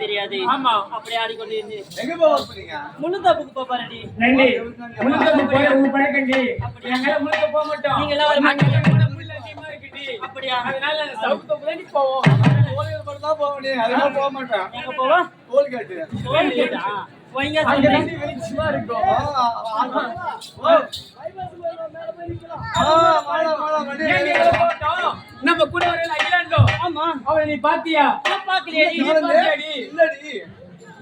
தெரியாது. ஆமா அப்படி ஆடிக்கொண்டு எங்க போறீங்க? முழுதாப்புக்கு போப்பாரடி. நன்றி. முழுதாப்பு போய் உங்க பழக்கண்டி. எங்க முழுக்க போக மாட்டோம். நீங்க எல்லாம் வர மாட்டீங்க. முள்ள அதிகமா இருக்குடி. அப்படியா? அதனால சவுக்கு போய் போவோம். தோல்கேட் மட்டும் தான் போவனே. அதெல்லாம் போக மாட்டேன். எங்க போவா? தோல்கேட். தோல்கேட்டா? போய்ங்க அங்க சொல்றேன். தண்ணி வெளிச்சமா இருக்கும். ஏன் நீங்க போட்டோம்? நம்ம கூட வர அகிலாண்டோ. ஆமா. அவளை நீ பாத்தியா? நான் பாக்கலையேடி. நீ பாத்தியாடி? இல்லடி.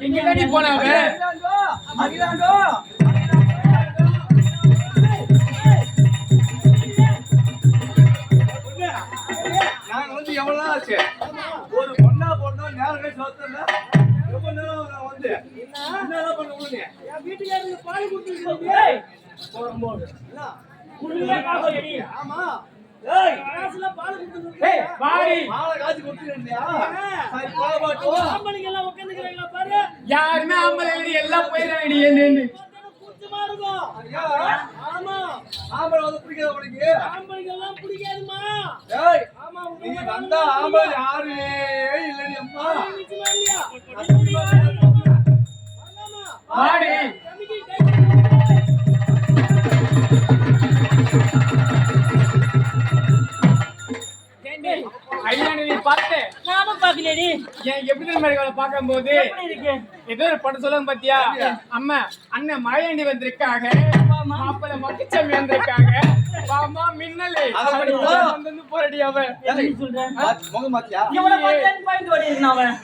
எங்க தாடி போனாவ? அகிலாண்டோ. நாங்க வந்து எவ்வளவு நாள் ஆச்சு? ஒரு பொண்ணா போட்டோம் நேரம் கழிச்சு வந்தல. எவ்வளவு நேரம் வந்து என்னலாம் பண்ண முடியல? என் வீட்டுக்காரருக்கு பால் குடுத்துட்டீங்க. போடும்போது என்ன? குடியே காகோடி. ஆமா. ஏய், காசுல பால் குடுத்துட்டீங்க. ஏய், வாடி. மாலை காசு கொடுத்துட்டேன்யா. சரி போக மாட்டோம். ஆம்பளைங்க எல்லாம் உட்கார்ந்துக்கறாங்களா பாரு. யாருமே ஆம்பளை இல்லடி, எல்லாம் போயிடுறாங்கடி என்னன்னு. குச்சமா இருக்கும். ஐயா, ஆமா. ஆம்பளை வந்து பிடிக்காத உனக்கு? ஆம்பளைங்க எல்லாம் பிடிக்காதுமா. ஏய், ஆமா, நீ வந்தா ஆம்பளை யாரு இல்லடி அம்மா. நிச்சயமா இல்லையா? வாடி. அகிலாண்டோ நீ பார்த்த? நானும் பாக்கலையேடி. ஏன் எப்படி தெரியுமா பார்க்கும்போது எப்படி இருக்கு? ஏதோ ஒரு படம் சொல்லுங்க பாத்தியா? அம்மா அண்ணன் மழையாண்டி வந்திருக்காங்க, மாப்பிள்ளை மொக்கிச்சாமி வந்திருக்காங்க, வாமா மின்னலே வந்து போறடி அவன். எப்படி சொல்றேன்? முகம் மாத்தியா? இவனை பார்த்தேன்னு பயந்து ஓடி இருந்தான் அவன்.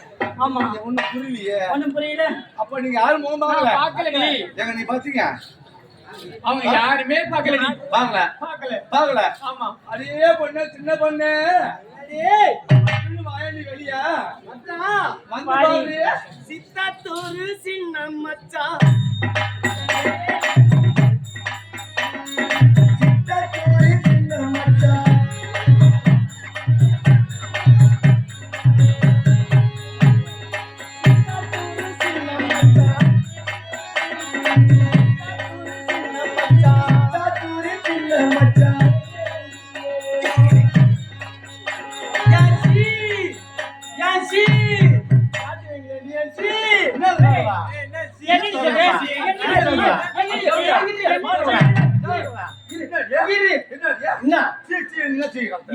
ஆமா. ஒண்ணும் புரியலையே. ஒண்ணும் புரியல. அப்ப நீங்க யாரும் முகம் பார்க்கல? பாக்கலடி. எங்க நீ பாத்தீங்க? அவங்க யாருமே பாக்கலடி. பார்க்கல. பாக்கல. பார்க்கல. ஆமா. அடே பொண்ணு, சின்ன பொண்ணு. டேய், வாயண்டி வெளியா வந்து பாரு. பாரு. சித்தாத்தூரு சின்ன மச்சான். சித்தாத்தூரு சின்ன மச்சான். சித்தாத்தூரு சின்ன மச்சான். சித்தாத்தூரு சின்ன மச்சான். யாசி யாசி யாசி. என்ன சொல்றா? என்னடி சொல்ற? என்னடி சொல்ற?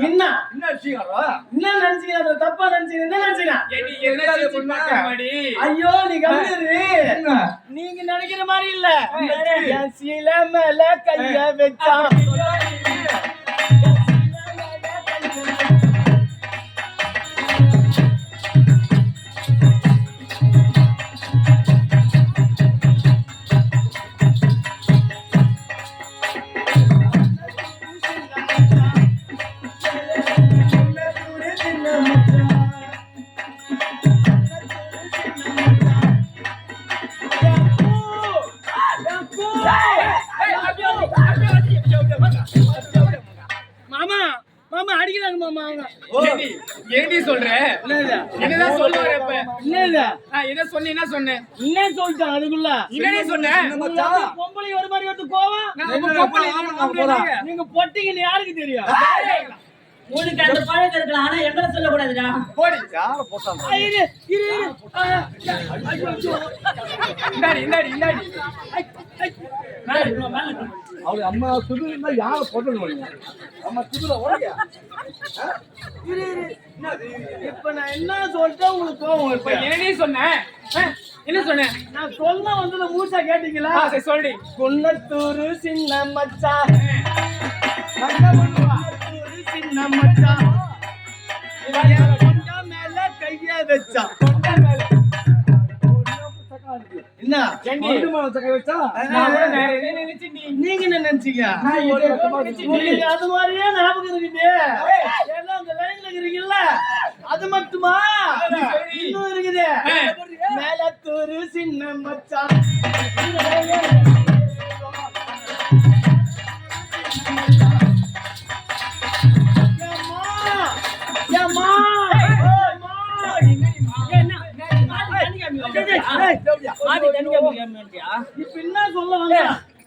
என்ன நினைச்சீங்க? தப்பா நினைச்சீங்க? என்ன நினைச்சீங்க? ஏடி என்ன செஞ்சு பார்க்கமாடி? ஐயோ, நீ கம்மிரு. நீங்க நினைக்கிற மாதிரி இல்ல. என் சீல மேல கைய வச்சான். மாமா மாமா அடிக்கிறாங்க மாமா. ஏடி ஏடி சொல்ற? என்னதான் சொல்ல வர இப்ப? என்ன சொன்னீனா சொன்னேன். என்ன சொல்லிட்டான் அதுக்குள்ள? என்னடி சொன்ன? பொம்பளை ஒரு மாதிரி வந்து கோவம். நீங்க பொட்டிங்கன்னு யாருக்கு தெரியும்? உனக்கு அந்த பழக்கம் இருக்கலாம், ஆனா எங்களை சொல்லக்கூடாதுடா. போடி. யார போட்டாங்க? இரு இரு இரு. இந்தாடி இந்தாடி இந்தாடி. அவங்க அம்மா சுதுனா யார போட்டாங்க? அம்மா சுதுல ஓடியா? இரு இரு. இப்ப நான் என்ன சொல்லிட்டேன் உங்களுக்கு கோவம் இப்ப வருது? என்னடி சொன்ன? என்ன சொன்ன? நான் சொல்ல வந்து மூசா கேட்டீங்களா? சரி சொல்லி. குன்னத்தூரு சின்ன மச்சான். குன்னத்தூரு சின்ன மச்சான். கொண்டா மேல கைய வச்சான். கொண்டா மேல என்ன வச்சா நீங்க என்ன நினைச்சீங்க? உங்களுக்கு அது மாதிரியே ஞாபகம் இருக்குது. ஏன்னா அந்த லைன்ல இருக்கீங்கல்ல, அது மட்டுமா இன்னும் இருக்குது. மேலத்தூரு சின்ன மச்சான். ஏம்மா மாட்டி தண்ணி கேட்பியா? இப்ப என்ன சொல்ல வந்த?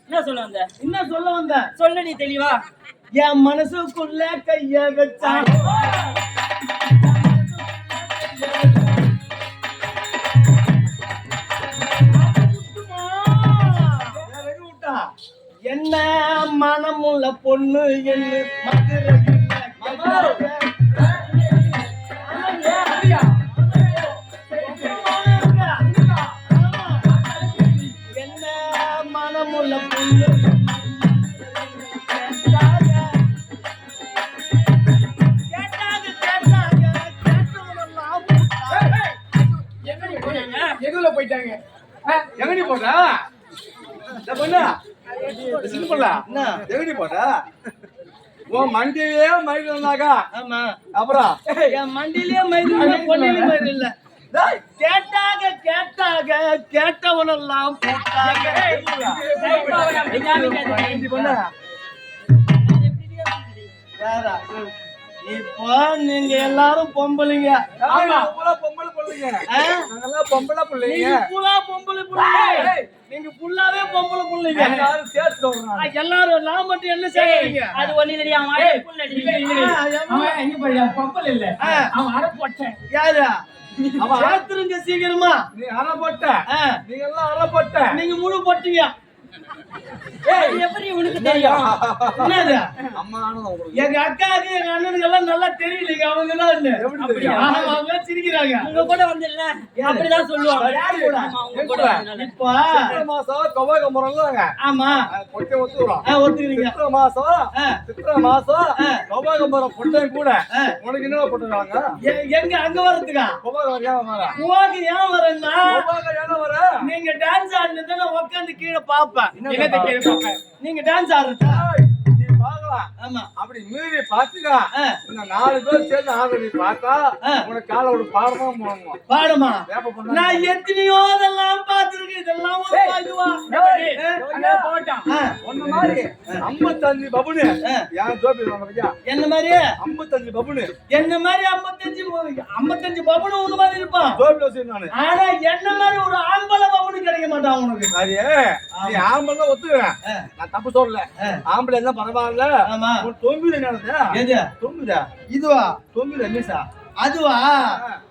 என்ன சொல்ல வந்த? என்ன சொல்ல வந்த? சொல்லடி தெளிவா. என் மனசுக்குள்ள கைய வச்சான். என்ன மனமுள்ள பொண்ணு என்ன என்ன மனமுள்ள பொண்ணு எதுல போயிட்டாங்க? எங்கடி போட்டா பொண்ணா சிம்பிளா எங்கடி போட்டா உன் மண்டியிலே மயில் இருந்தாக்கா ஆமா அப்புறம் என் மண்டியிலே மயில் இல்ல பொண்ணிலே மயில் இல்ல கேட்டாக கேட்டாக கேட்டவனெல்லாம் போட்டாங்க வேற இப்போ நீங்க எல்லாரும் பொம்பளைங்க பொம்பளை பிள்ளைங்க நாங்கெல்லாம் பொம்பளை பிள்ளைங்க நீங்க புல்லா பொம்பளை பிள்ளைங்க நீங்க புல்லாவே பொம்பளை பிள்ளைங்க எல்லாரும் சேர்த்து சொல்றாங்க எல்லாரும் நான் மட்டும் என்ன செய்யறீங்க அது ஒண்ணு தெரியா? மாட்டி புல் அடி. அவன் எங்க போய் பம்பல் இல்ல, அவன் அரை போட்டேன். யாரு அவன் ஆத்துருங்க சீக்கிரமா. நீ அரை போட்ட நீங்க எல்லாம் அரை போட்ட நீங்க முழு போட்டீங்க. அது எப்படி உனக்கு தெரியும்? என்னது அம்மா உங்களுக்கு எங்க அக்காவுக்கு எங்க அண்ணனுக்கு எல்லாம் நல்லா தெரியலீங்க. அவங்க தான் எப்படி தெரியும்? அவங்க சிரிக்கிறாங்க. உங்க கூட வந்து அப்படிதான் சொல்லுவாங்க. யாரு கூட? ஆமா, உங்க என் கூட கூட? வந்ததுனால. இப்போ சித்திரை மாசம் கொவ்வாய் கம்புறோம்ல ஆமா பொட்டை ஒத்துக்கிறோம் ஒத்துக்கிறீங்க. சித்திரை மாசம் கொவ்வாய் கம்புற பொட்டை கூட உனக்கு என்ன போட்டுருக்காங்க எங்க அங்க வரதுக்கா கொவ்வாய் வரையா வர உனக்கு ஏன் வரேன்னா கொவ்வாய் என்ன வர நீங்க டான்ஸ் ஆடுனதை நான் உட்காந்து கீழே பாப்பேன். என்னத்தை கேள்வி பார்ப்பேன்? நீங்க டான்ஸ் ஆடுறதா? நீ பாக்கலாம் ஆமா அப்படி மீறி பாத்துக்கா இந்த 4 பேர் சேர்ந்து ஆக நீ பார்த்தா உனக்கு காலை ஒரு பாடமா போடணும் பாடுமா? வேப்ப பண்ணா நான் எத்தனையோ இதெல்லாம் பார்த்திருக்கேன். இதெல்லாம் ஒரு பாடுவா. அதான் போட்டான். ஒன்ன மாதிரி 55 பபுனு ஏன் ஜோபி பையா என்ன மாதிரி 55 பபுனு என்ன மாதிரி 55 பபுனு ஒண்ணு மாதிரி இருப்பான். ஜோபி வச்சு நானு ஆனா என்ன மாதிரி ஒரு ஆம்பளை பபுனு கிடைக்க மாட்டான் உனக்கு. சரி நீ ஆம்பளை ஒத்துக்கிறேன் நான் தப்பு சொல்லல ஆம்பளை என்ன பரவாயில்ல ஆமா உன் தொங்குது என்னது எது தொங்குதா இதுவா தொங்குது என்னசா அதுவா?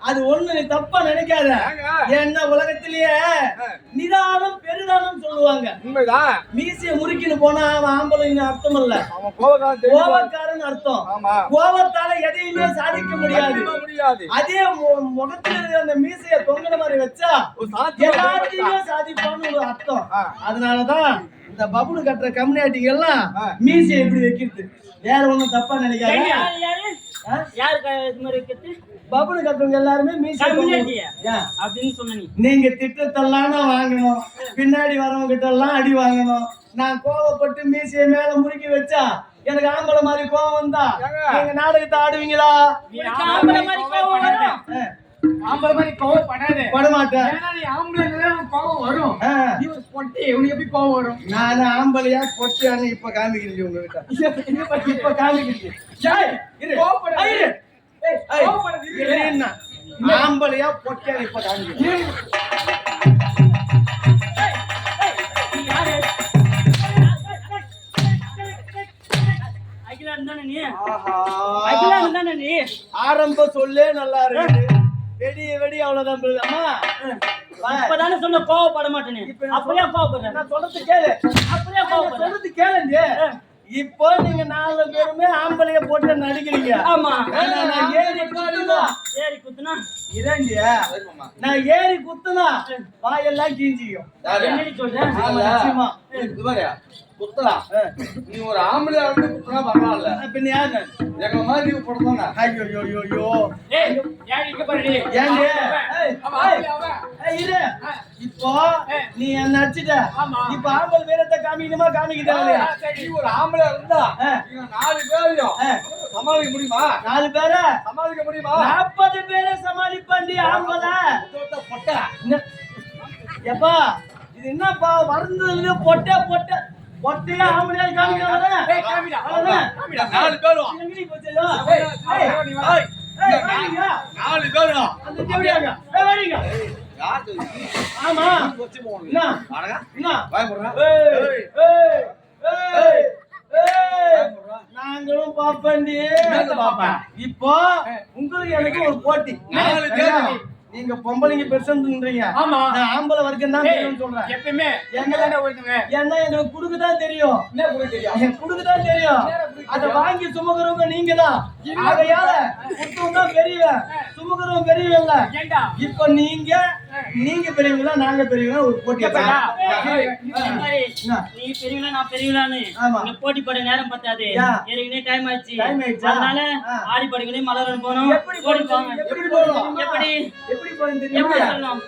அது ஒண்ணு நீ தப்பா நினைக்காத. என்ன உலகத்திலேயே நிதானம் பெருதானம் சொல்லுவாங்க. உண்மைதான் மீசைய முறுக்கின்னு போனா அவன் ஆம்பளைன்னு அர்த்தம் இல்ல, அவன் கோபக்காரன் கோபக்காரன் அர்த்தம். ஆமா கோபத்தால எதையுமே சாதிக்க முடியாது. முடியாது அதே முகத்துல இருக்கிற அந்த மீசைய தொங்குன மாதிரி வச்சா எல்லாத்தையுமே சாதிப்பான்னு ஒரு அர்த்தம். அதனாலதான் இந்த பபுனு கட்டுற கம்யூனிட்டிக்கு எல்லாம் மீசைய எப்படி வைக்கிறது வேற ஒண்ணும் தப்பா நினைக்காத. யாரு இது மாதிரி வைக்கிறது? பபுனு கட்டுறவங்க எல்லாருமே மீசைய அப்படின்னு சொன்ன நீ. நீங்க திட்டத்தெல்லாம் நான் வாங்கணும், பின்னாடி வரவங்க கிட்ட எல்லாம் அடி வாங்கணும். நான் கோவப்பட்டு மீசைய மேல முறுக்கி வச்சா எனக்கு ஆம்பளை மாதிரி கோவம் வந்தா நீங்க நாடகத்தை ஆடுவீங்களா? ஆம்பளை மாதிரி கோவம் வரும். ஆம்பளை மாதிரி கோவம் படாத. படமாட்டேன். ஏன்னா நீ ஆம்பளை கோவம் வரும். நீ ஒரு பொட்டி, உனக்கு எப்படி கோவம் வரும்? நான் ஆம்பளையா பொட்டியான்னு இப்ப காமிக்கிறீங்க உங்ககிட்ட. இப்ப காமிக்கிறீங்க. ஆம்பளையா பொட்டியா இப்ப காமிக்கிறீங்க. ஆரம்ப சொல்லே நல்லா இருக்கு. வெடி அவ்வளவுதான். அம்மா இப்பதானே சொன்ன கோவப்பட மாட்டேன்னு. அப்படியே கோவப்படுறேன். நான் சொல்றது கேளு. அப்படியே கோவப்படுறேன். சொல்றது கேளுங்க. இப்போ நீங்க 4 பேருமே ஆம்பளைய போட்டு நடிக்கிறீங்க. ஆமா. நான் ஏறி குத்துனா ஏறி குத்துனா இரண்டியா? நான் ஏறி குத்துனா வாயெல்லாம் கீஞ்சிக்கும். என்னடி சொல்றேன்? ஆமா நிச்சயமா. இது மாதிரியா குத்துறா நீ ஒரு ஆம்பளை வந்து குத்துனா பரவாயில்ல பின்ன யாரு எங்க மாதிரி நீ போடுறாங்க ஐயோ யோ யோ யோ ஏய் ஏன் இங்க பாரு நீ ஏங்க அவன் இரு இப்போ நீ என்ன அடிச்சிட்ட இப்போ ஆம்பளை வீரத்தை காமிக்கணுமா காமிக்கிட்டாங்க நீ ஒரு ஆம்பளை இருந்தா நீங்க 4 பேரையும் சமாளிக்க முடியுமா 4 பேரை சமாளிக்க முடியுமா 40 பேரை சமாளிப்பாண்டி ஆம்பளை பொட்டை எப்பா இது என்னப்பா வருந்ததுல பொட்டையா ஆம்பளையா காமிக்கிறாங்க ஏய் காமிடா காமிடா 4 பேரும் எங்கடி போச்சோ ஏய் 4 பேரும் அந்த தேவடியாங்க வரீங்க யார் தெரியும்? ஆமா வச்சு போகணும். என்ன அடடா, என்ன பயப்படுறா? ஏய் ஏய் ஏய் ஏய் நாங்களும் பாப்பண்டி என்னத்த பாப்பா? இப்போ உங்களுக்கு எனக்கு ஒரு போட்டி நாலு பேர். நீங்க பொம்பளைங்க பெருசுன்றீங்க ஆமா. நான் ஆம்பளை வரைக்கும் தான் தெரியும்னு சொல்றேன் எப்பயுமே எங்கதானே ஒருத்தங்க ஏன்னா எங்களுக்கு குடுக்கதான் தெரியும் என்ன புரிய தெரியும் குடுக்கதான் தெரியும் அத வாங்கி சுமக்கிறவங்க நீங்க தான் ஆகையால குடுத்தவங்க தான் பெரியவன் சுமக்கிறவங்க பெரியவங்க ஏண்டா இப்போ நீங்க பெரியவங்களா நாங்க பெரியவங்களா ஒரு போட்டி எப்படா? இந்த மாதிரி நீ பெரியவளா நான் பெரியவளான்னு ஆமா. இங்க போட்டி போட நேரம் பத்தாது யா. ஏற்கனவே டைம் ஆயிடுச்சு Time ஆயிடுச்சா? அதனால ஆ. ஆடி படுக்கணும் மலரன் போகணும் எப்படி ஓடி போகணும்? போங்க எப்படி போகணும்? எப்படி எப்படி போகணும் எப்படி தெரியுமா? சொல்லணும்